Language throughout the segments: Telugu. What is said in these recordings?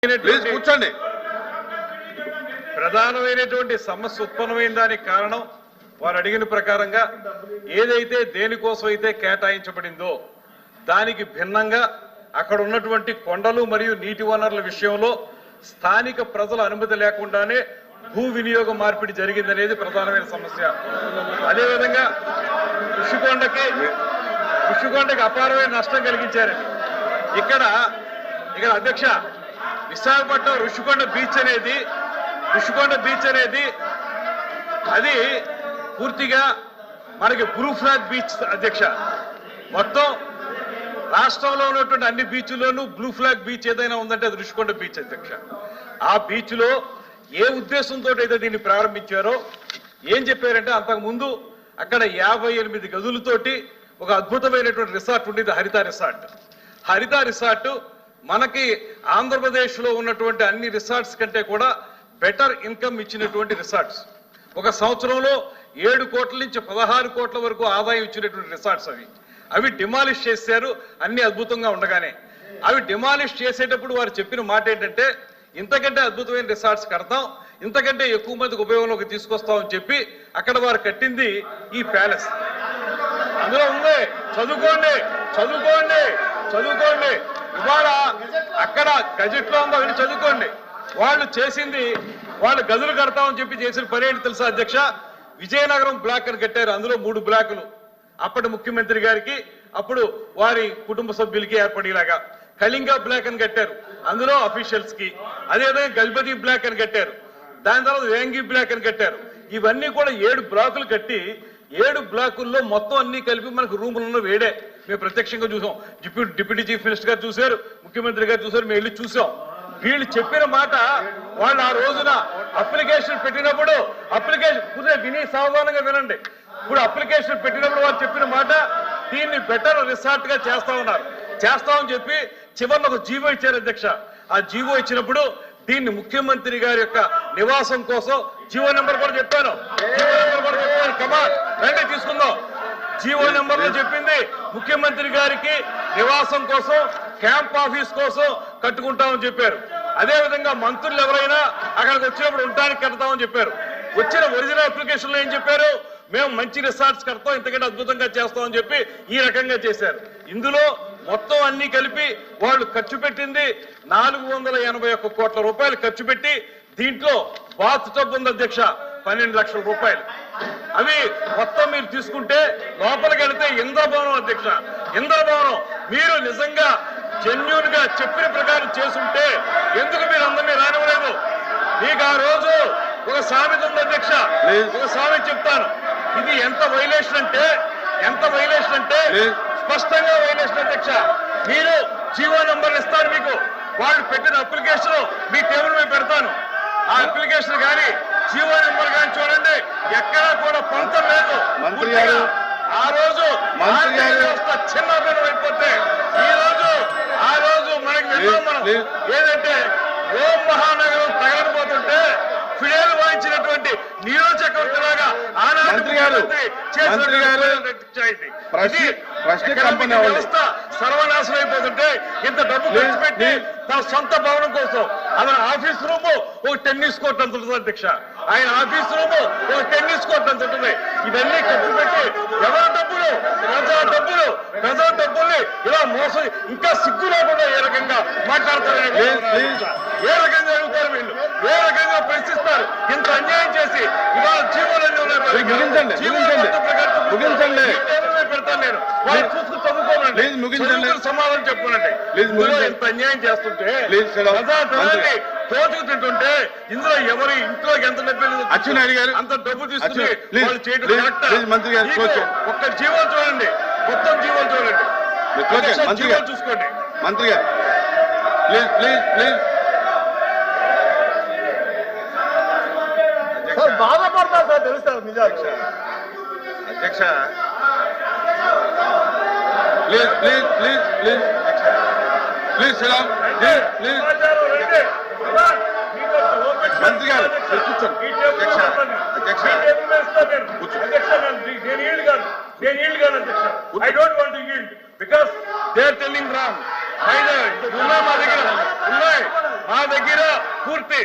కూర్చోండి. ప్రధానమైనటువంటి సమస్య ఉత్పన్నమైన దానికి కారణం వారు అడిగిన ప్రకారంగా ఏదైతే దేనికోసం అయితే కేటాయించబడిందో దానికి భిన్నంగా అక్కడ ఉన్నటువంటి కొండలు మరియు నీటి వనరుల విషయంలో స్థానిక ప్రజల అనుమతి లేకుండానే భూ వినియోగ మార్పిడి జరిగిందనేది ప్రధానమైన సమస్య. అదేవిధంగా ఋషికొండకి అపారమైన నష్టం కలిగించారని ఇక్కడ అధ్యక్ష విశాఖపట్నం ఋషికొండ బీచ్ అనేది అది పూర్తిగా మనకి బ్లూ ఫ్లాగ్ బీచ్ అధ్యక్ష. మొత్తం రాష్ట్రంలో ఉన్నటువంటి అన్ని బీచ్ల్లోనూ బ్లూ ఫ్లాగ్ బీచ్ ఏదైనా ఉందంటే అది ఋషికొండ బీచ్ అధ్యక్ష. ఆ బీచ్ లో ఏ ఉద్దేశంతో అయితే దీన్ని ప్రారంభించారో ఏం చెప్పారంటే అంతకుముందు అక్కడ 58 గదులతోటి ఒక అద్భుతమైనటువంటి రిసార్ట్ ఉండేది, హరిత రిసార్ట్ మనకి ఆంధ్రప్రదేశ్ లో ఉన్నటువంటి అన్ని రిసార్ట్స్ కంటే కూడా బెటర్ ఇన్కమ్ ఇచ్చినటువంటి రిసార్ట్స్. ఒక సంవత్సరంలో 7 కోట్ల నుంచి 16 కోట్ల వరకు ఆదాయం ఇచ్చినటువంటి రిసార్ట్స్ అవి డిమాలిష్ చేశారు. అన్ని అద్భుతంగా ఉండగానే అవి డిమాలిష్ చేసేటప్పుడు వారు చెప్పిన మాట ఏంటంటే ఇంతకంటే అద్భుతమైన రిసార్ట్స్ కడతాం, ఇంతకంటే ఎక్కువ మందికి ఉపయోగంలోకి తీసుకొస్తామని చెప్పి అక్కడ వారు కట్టింది ఈ ప్యాలెస్. అందులో ఉంది, చదువుకోండి. ఇవాళ అక్కడ గజెట్ లో ఉందో అవన్నీ చదువుకోండి. వాళ్ళు చేసింది, వాళ్ళు గదులు కడతామని చెప్పి చేసిన పని ఏంటి తెలుసా అధ్యక్ష? విజయనగరం బ్లాక్ అని కట్టారు. అందులో 3 బ్లాకులు అప్పటి ముఖ్యమంత్రి గారికి, అప్పుడు వారి కుటుంబ సభ్యులకి ఏర్పడేలాగా. కళింగ బ్లాక్ అని కట్టారు, అందులో అఫీషియల్స్ కి. అదేవిధంగా గజపతి బ్లాక్ అని కట్టారు, దాని తర్వాత వేంగి బ్లాక్ అని కట్టారు. ఇవన్నీ కూడా 7 బ్లాకులు కట్టి 7 బ్లాకుల్లో మొత్తం అన్ని కలిపి మనకు రూములలో వేడే. మేము ప్రత్యక్షంగా చూసాం, డిప్యూటీ చీఫ్ మినిస్టర్ గారు చూశారు, ముఖ్యమంత్రి గారు చూశారు, మేము వెళ్ళి చూసాం. వీళ్ళు చెప్పిన మాట వాళ్ళు ఆ రోజున అప్లికేషన్ పెట్టినప్పుడు విని సావధానంగా వినండి. ఇప్పుడు అప్లికేషన్ పెట్టినప్పుడు వాళ్ళు చెప్పిన మాట దీన్ని బెటర్ రిసార్ట్ గా చేస్తామని చెప్పి చివరిలో ఒక జీవో ఇచ్చారు అధ్యక్ష. ఆ జీవో ఇచ్చినప్పుడు దీన్ని ముఖ్యమంత్రి గారి యొక్క నివాసం కోసం జీవో నెంబర్ కూడా చెప్పాను. కమాన్ రండి తీసుకుందాం. జీవో నెంబర్ లో చెప్పింది ముఖ్యమంత్రి గారికి నివాసం కోసం, క్యాంప్ ఆఫీస్ కోసం కట్టుకుంటామని చెప్పారు. అదేవిధంగా మంత్రులు ఎవరైనా అక్కడికి వచ్చినప్పుడు ఉండడానికి కడతామని చెప్పారు. వచ్చిన ఒరిజినల్ అప్లికేషన్ లో ఏం చెప్పారు? మేము మంచి రిసార్ట్స్ కడతాం, ఇంతకంటే అద్భుతంగా చేస్తామని చెప్పి ఈ రకంగా చేశారు. ఇందులో మొత్తం అన్ని కలిపి వాళ్ళు ఖర్చు పెట్టింది 481 కోట్ల రూపాయలు ఖర్చు పెట్టి దీంట్లో బాత్ టబ్ ఉంది అధ్యక్ష 12 లక్షల రూపాయలు. అవి మొత్తం మీరు తీసుకుంటే లోపలికి వెళితే ఇంద్రభవనం అధ్యక్ష, ఇంద్రభవనం. మీరు నిజంగా జెన్యూన్ గా చెప్పిన ప్రకారం చేసుంటే ఎందుకు మీరు అందరినీ రానివ్వలేదు? మీకు ఆ రోజు ఒక సామెత ఉంది అధ్యక్ష, ఒక సామెత చెప్తాను. ఇది ఎంత వైలేషన్ అంటే స్పష్టంగా వైలేషన్ అధ్యక్ష. మీరు జీవో నంబర్ ఇస్తాను మీకు, వాళ్ళు పెట్టిన అప్లికేషన్ మీ టేబుల్ మీద పెడతాను. ఆ అప్లికేషన్ కానీ జీవో నెంబర్ కానీ చూడండి, ఎక్కడా కూడా పొంతం లేదు. ఆ రోజు చిన్న అయిపోతే ఆ రోజు మనకి మనం ఏదంటే ఓం మహానగరం తగలబోతుంటే ఫిడేలు వాయించినటువంటి నియోజకవర్గంలాగా వ్యవస్థ సర్వనాశనం అయిపోతుంటే ఇంత డబ్బు ఖర్చు పెట్టి తన సొంత భవనం కోసం అతని ఆఫీస్ రూమ్ ఒక టెన్నిస్ కోర్ట్ అంత ఉంటుంది అధ్యక్ష. ఆయన ఆఫీస్ రూమ్ ఒక టెన్నిస్ కోర్ట్ అంత ఉంటుంది. ఇవన్నీ ఖర్చు పెట్టి ఎవరి డబ్బులు, ప్రజా డబ్బుల్ని ఇలా మోసం, ఇంకా సిగ్గు లేకుండా ఏ రకంగా మాట్లాడతారు, ఏ రకంగా అడుగుతారు వీళ్ళు, ఏ రకంగా ప్రశ్నిస్తారు? ఇంత అన్యాయం చేసి ఇవాళ జీవోలన్నీ పెడతాను నేను, వాళ్ళు చూసుకుని చదువుకోనండి, సమాధానం చెప్పుకోనండి. ఇంత అన్యాయం చేస్తుంటే ప్రజాధనాన్ని తోచుకు తింటుంటే ఇందులో ఎవరి ఇంట్లోకి ఎంత డబ్బు అంత డబ్బు తీసుకుని వాళ్ళు చేయడం ఒక్క జీవోలు చూడండి, మొత్తం జీవోలు చూడండి, జీవోలు చూసుకోండి. మంత్రి గారు ప్లీజ్ బాధపడతా సార్, తెలుస్తారు నిజాలు అధ్యక్ష. ప్లీజ్ మంత్రి గారు కూర్చోండి. I don't want to yield because they are telling wrong. మా దగ్గర దగ్గర పూర్తి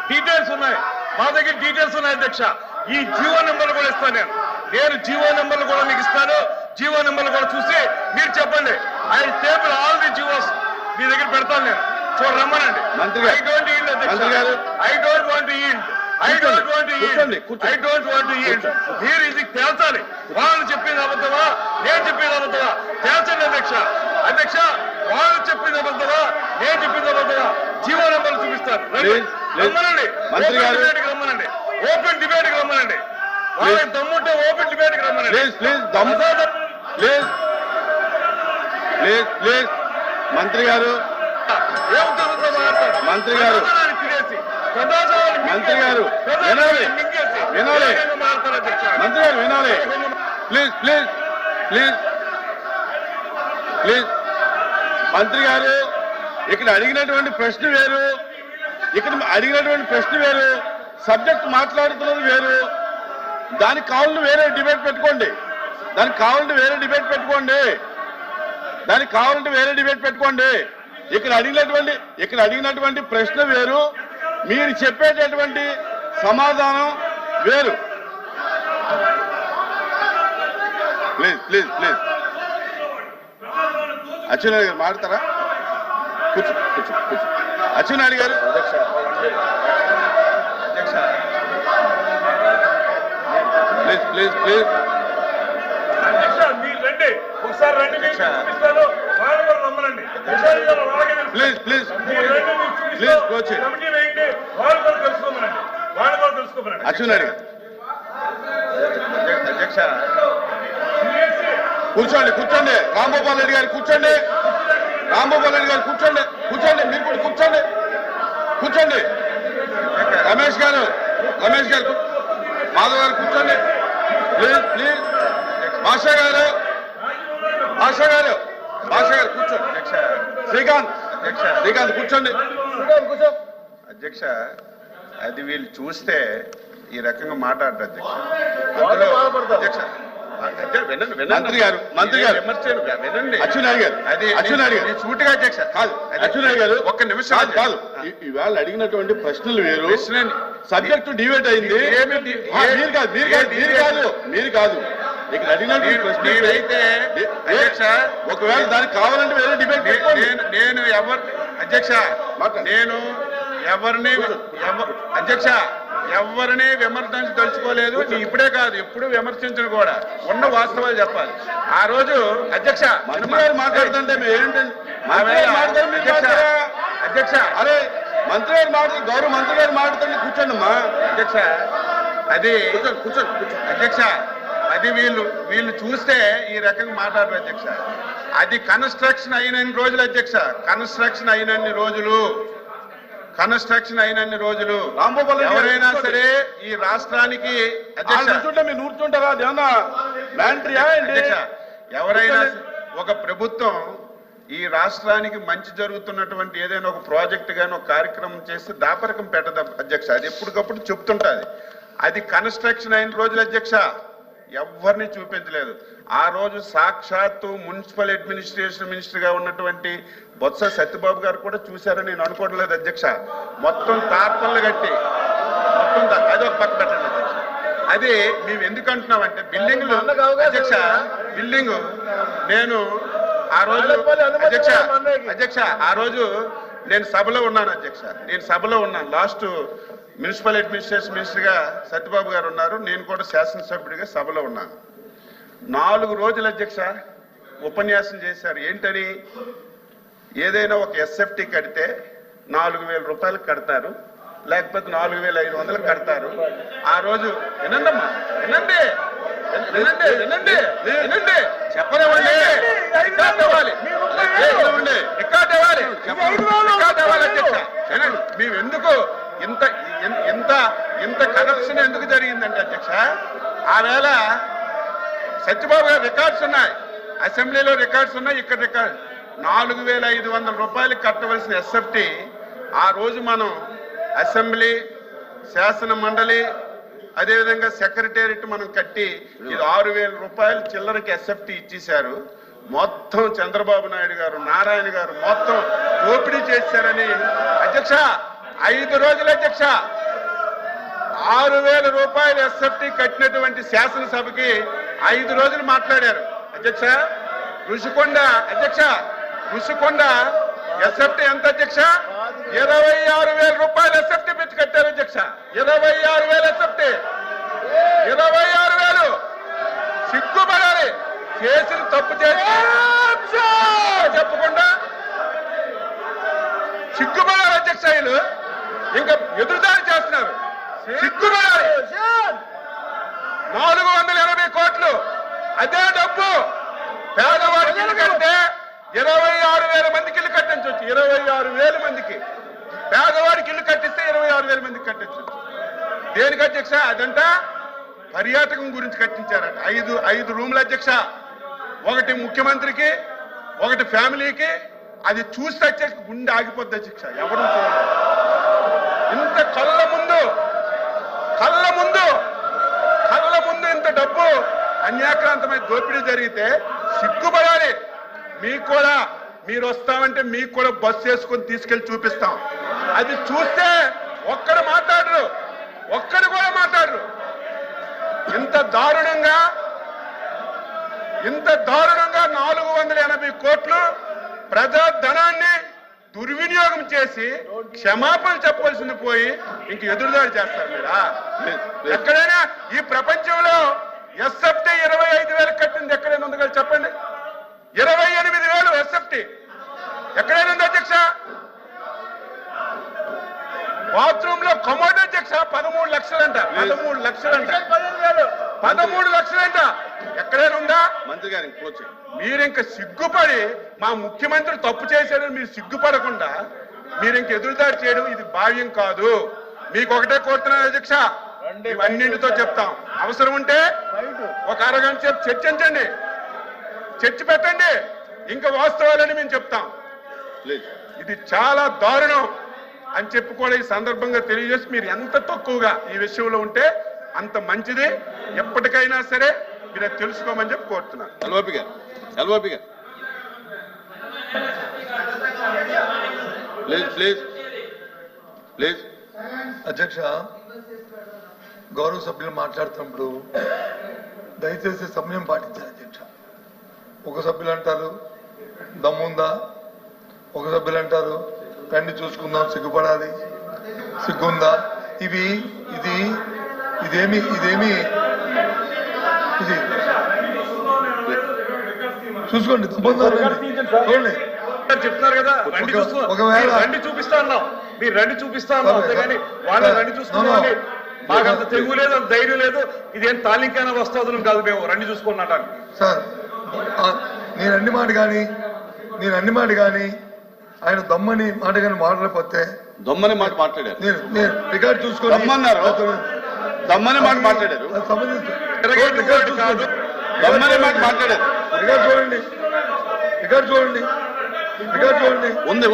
డీటెయిల్స్ ఉన్నాయి, మా దగ్గర డీటెయిల్స్ ఉన్నాయి అధ్యక్ష. ఈ జీవో నెంబర్లు కూడా ఇస్తాను నేను జీవో నెంబర్లు కూడా మీకు ఇస్తాను. జీవో నెంబర్లు కూడా చూసి మీరు చెప్పండి. I table all the GOs మీ దగ్గర పెడతాను నేను, రమ్మనండి. మంత్రి గారు, ఐ డోంట్ ఈల్డ్ అధ్యక్ష, I don't want yield, I don't want yield, I don't want yield. మీరు ఇది తేల్చాలి. వాళ్ళు చెప్పింది అబద్ధమా, నేను చెప్పింది అబద్ధమా తేల్చండి అధ్యక్ష. అధ్యక్ష, వాళ్ళు చెప్పింది అబద్ధమా, నేను చెప్పింది అబద్ధమా జీవో నెంబర్లు చూపిస్తారు. రమ్మనండి, మంత్రి గారు, రమ్మనండి, ఓపెన్ డిబేట్ కి రమ్మనండి. వాళ్ళకి దమ్ముంటే ఓపెన్ డిబేట్ కి రమ్మనండి. Please please please please please మంత్రి గారు, మంత్రి గారు, మంత్రి గారు వినాలి, వినాలి, మంత్రి గారు వినాలి. ప్లీజ్ ప్లీజ్ ప్లీజ్ ప్లీజ్ మంత్రి గారు, ఇక్కడ అడిగినటువంటి ప్రశ్న వేరు, ఇక్కడ అడిగినటువంటి ప్రశ్న వేరు, సబ్జెక్ట్ మాట్లాడుతున్నది వేరు. దానికి కావాలని వేరే డిబేట్ పెట్టుకోండి, దానికి కావాలంటే వేరే డిబేట్ పెట్టుకోండి, దానికి కావాలంటే వేరే డిబేట్ పెట్టుకోండి. ఇక్కడ అడిగినటువంటి ప్రశ్న వేరు, మీరు చెప్పేటటువంటి సమాధానం వేరు. ప్లీజ్ ప్లీజ్ ప్లీజ్ అచ్చెన్నాయుడు గారు మాట్లాడతారా? కూర్చో కూర్చో కూర్చో. అచ్చెన్నాయుడు గారు, ప్లీజ్ ప్లీజ్ ప్లీజ్ మీరు రండి, ఒకసారి రండి, మీకు చూపిస్తాను. వాళ్ళు కూడా రమ్మనండి. ప్లీజ్ ప్లీజ్ మీరు రండి, మీకు ప్లీజ్ చూపిస్తాను. కోచ్ కమిటీ వేయండి, వాళ్ళు కూడా తెలుసుకోమనండి, వాళ్ళు కూడా తెలుసుకోమనండి. అచ్చెన్నాయుడు గారు అధ్యక్ష కూర్చోండి, కూర్చోండి. రాంగోపాల్ రెడ్డి గారు కూర్చోండి, రాంగోపాల్ రెడ్డి గారు కూర్చోండి, కూర్చోండి, మీరు కూడా కూర్చోండి, కూర్చోండి. రమేష్ గారు, రమేష్ గారు, మాధవ్ గారు కూర్చోండి, ప్లీజ్ ప్లీజ్. భాషా గారు, భాషా గారు, భాషా గారు కూర్చోండి. అధ్యక్ష శ్రీకాంత్, అధ్యక్ష శ్రీకాంత్ కూర్చోండి. అధ్యక్ష అది వీళ్ళు చూస్తే ఈ రకంగా మాట్లాడరు అధ్యక్ష. అందులో అధ్యక్ష వినండి, వినండి. మంత్రి గారు, మంత్రి గారు, విమర్శలు వినండి. అచ్చెన్నాయుడు గారు, అది అచ్చెన్నాయుడు గారు, నేను సూటిగా అధ్యక్ష కాదు అచ్చెన్నాయుడు గారు, ఒక్క నిమిషం కాదు కాదు, ఇవాళ అడిగినటువంటి ప్రశ్నలు వేరు, ప్రశ్నని సబ్జెక్టు డిబేట్ అయింది. ఏమి మీరు కాదు, మీరు కాదు, మీరు కాదు, మీరు కాదు. ఇక్కడ అడిగినటువంటి ప్రశ్న మీరైతే అధ్యక్ష ఒకవేళ దానికి కావాలంటే వేరే డిబేట్ పెట్టుకోండి. నేను అధ్యక్ష నేను ఎవరిని అధ్యక్ష ఎవరిని విమర్శించదలుచుకోలేదు. ఇప్పుడే కాదు, ఎప్పుడు విమర్శించను కూడా, ఉన్న వాస్తవాలు చెప్పాలి. ఆ రోజు అధ్యక్ష మంత్రి గారు మాట్లాడుతుంటే మీరు ఏంటంటే అధ్యక్ష అరే మంత్రి గారు మాట్లాడు, గౌరవ మంత్రి గారు మాట్లాడుతుంటే కూర్చోండి అమ్మా. అధ్యక్ష అది కూర్చోండి, కూర్చోండి, కూర్చోండి. అధ్యక్ష అది వీళ్ళు చూస్తే ఈ రకంగా మాట్లాడరు అధ్యక్ష. అది కన్స్ట్రక్షన్ అయినన్ని రోజులు అధ్యక్ష, కన్స్ట్రక్షన్ అయినన్ని రోజులు, కన్స్ట్రక్షన్ అయినన్ని రోజులు రాంగోపాల్ రెడ్డి గారు ఎవరైనా కూర్చోండి. సరే ఈ రాష్ట్రానికి అధ్యక్ష కూర్చుంటే మీరు కూర్చుంటారా? అదేమన్నా మ్యాంట్రీయా ఏంటి? అధ్యక్ష ఎవరైనా ఒక ప్రభుత్వం ఈ రాష్ట్రానికి మంచి జరుగుతున్నటువంటి ఏదైనా ఒక ప్రాజెక్ట్ గాని ఒక కార్యక్రమం చేస్తే దాపరకం పెట్టదు అధ్యక్ష. అది ఎప్పటికప్పుడు చెప్తుంటది. అది కన్స్ట్రక్షన్ అయిన రోజులు అధ్యక్ష ఎవరిని చూపించలేదు. ఆ రోజు సాక్షాత్తు మున్సిపల్ అడ్మినిస్ట్రేషన్ మినిస్టర్ గా ఉన్నటువంటి బొత్స సత్యబాబు గారు కూడా చూశారని నేను అనుకోవడం లేదు అధ్యక్ష. మొత్తం తార్పన్లు కట్టి మొత్తం అది ఒక పక్క పెట్టండి అధ్యక్ష. అది మేము ఎందుకు అంటున్నామంటే బిల్డింగ్లు అధ్యక్ష, బిల్డింగ్ నేను ఆ రోజు అధ్యక్ష ఆ రోజు నేను సభలో ఉన్నాను అధ్యక్ష, నేను సభలో ఉన్నాను. లాస్ట్ మున్సిపల్ అడ్మినిస్ట్రేషన్ మినిస్టర్ గా సత్యబాబు గారు ఉన్నారు, నేను కూడా శాసనసభ్యుడిగా సభలో ఉన్నాను. 4 రోజులు అధ్యక్ష ఉపన్యాసం చేశారు. ఏంటని, ఏదైనా ఒక ఎస్ఎఫ్టీ కడితే 4,000 రూపాయలు కడతారు, లేకపోతే 4,500 కడతారు. ఆ రోజు వినండమ్మా, వినండి వినండి వినండి వినండి చెప్పనివ్వండి, రికార్డ్ ఇవ్వాలి, రికార్డ్ ఇవ్వాలి, రికార్డ్ ఇవ్వాలి అధ్యక్ష. వినండి, మేము ఎందుకు ఇంత ఇంత ఇంత కరప్షన్ ఎందుకు జరిగిందంటే అధ్యక్ష, ఆ వేళ సత్యబాబు గారు రికార్డ్స్ ఉన్నాయి, అసెంబ్లీలో రికార్డ్స్ ఉన్నాయి, ఇక్కడ రికార్డ్ 4,500 రూపాయలు కట్టవలసిన ఎస్ఎఫ్టీ ఆ రోజు మనం అసెంబ్లీ, శాసన మండలి, అదేవిధంగా సెక్రటేరియట్ మనం కట్టి ఇది 6,000 రూపాయలు చిల్లరకి ఎస్ఎఫ్టీ ఇచ్చేశారు. మొత్తం చంద్రబాబు నాయుడు గారు, నారాయణ గారు మొత్తం దోపిడీ చేశారని అధ్యక్ష 5 రోజులు అధ్యక్ష 6,000 రూపాయలు ఎస్ఎఫ్టీ కట్టినటువంటి శాసనసభకి 5 రోజులు మాట్లాడారు అధ్యక్ష. ఋషికొండ అధ్యక్ష, ఋషికొండ ఎస్ఎఫ్టీ ఎంత అధ్యక్ష? 26,000 రూపాయలు ఎస్ఎఫ్టీ పెట్టి కట్టారు అధ్యక్ష. 26,000 ఎస్ఎఫ్టీ, 26,000. సిగ్గుపడాలి, చేసిన తప్పు చేసి చెప్పకుండా సిగ్గుపడాలి అధ్యక్ష. వీళ్ళు ఇంకా ఎదురుదాడి చేస్తున్నారు, సిగ్గుపడాలి. 480 కోట్లు అదే డబ్బు పేదవాడికి ఇల్లు కడితే 26,000 మందికి ఇల్లు కట్టించవచ్చు. 26,000 మందికి పేదవాడికి ఇల్లు కట్టిస్తే 26,000 మందికి కట్టించవచ్చు. దేనికి అధ్యక్ష? అదంట పర్యాటకం గురించి కట్టించారట. 5 రూములు అధ్యక్ష, ఒకటి ముఖ్యమంత్రికి, ఒకటి ఫ్యామిలీకి. అది చూస్తే అధ్యక్ష గుండె ఆగిపోద్ది అధ్యక్ష. ఎవరు చూడాలి ఇంత కళ్ళ ముందు ఇంత డబ్బు అన్యాక్రాంతమైన దోపిడీ జరిగితే సిగ్గుపడాలి. మీకు కూడా మీరు వస్తామంటే మీకు కూడా బస్సు వేసుకొని తీసుకెళ్లి చూపిస్తాం. అది చూస్తే ఒక్కడు కూడా మాట్లాడరు. ఇంత దారుణంగా 480 కోట్లు ప్రజా ధనాన్ని దుర్వినియోగం చేసి క్షమాపణ చెప్పవలసింది పోయి ఇంక ఎదురుదాడి చేస్తారు మీరా? ఎక్కడైనా ఈ ప్రపంచంలో ఎస్ఎఫ్టీ 25,000 కట్టింది ఎక్కడైనా ఉంది కదా చెప్పండి? 28,000 ఎస్ఎఫ్టీ ఎక్కడైనా ఉంది అధ్యక్ష? బాత్రూమ్ లో కమోడ్ అధ్యక్ష 13 లక్షలంట. 13 లక్షలంట. ఎక్కడైనా ఉందా? మంత్రి గారు మీరు ఇంకా సిగ్గుపడి మా ముఖ్యమంత్రి తప్పు చేశారని మీరు సిగ్గుపడకుండా మీరు ఇంక ఎదురుదాడి చేయడం ఇది భావ్యం కాదు. మీకు ఒకటే కోరుతున్నాను అధ్యక్ష, ఇవన్నింటితో చెప్తాం. అవసరం ఉంటే ఒక అరగంట సేపు చర్చించండి, చర్చ పెట్టండి, ఇంకా వాస్తవాలని మేము చెప్తాం. ఇది చాలా దారుణం అని చెప్పి కూడా ఈ సందర్భంగా తెలియజేసి మీరు ఎంత తక్కువగా ఈ విషయంలో ఉంటే అంత మంచిది. ఎప్పటికైనా సరే మీరు అది తెలుసుకోమని చెప్పి కోరుతున్నాను. ఎల్ఓపి గారు ప్లీజ్. అధ్యక్ష, గౌరవ సభ్యులు మాట్లాడుతున్నప్పుడు దయచేసి సమయం పాటించాలి అధ్యక్ష. ఒక సభ్యులు అంటారు దమ్ముందా, ఒక సభ్యులు అంటారు రండి చూసుకుందాం, సిగ్గుపడాలి, సిగ్గుందా. ఇదేమి చూసుకోండి, చూడండి. చెప్తున్నారు కదా ఒకవేళ రండి చూపిస్తా అన్నాం, మీరు రండి చూపిస్తా అన్నాం, అంతేగాని వాళ్ళ రండి చూసుకున్నాం. మాకు అంత తెగువ లేదు, అంత ధైర్యం లేదు. ఇదేం తాలింకైనా వస్తుంది కాదు, మేము రండి చూసుకున్నాం సార్. నేను అన్ని మాట కానీ ఆయన దమ్మని మాట కానీ మాట్లాడకపోతే దమ్మని మాట మాట్లాడారు. నేను రికార్డు చూసుకొని దమ్మని మాట మాట్లాడారు. రికార్డు చూడండి. ఉంది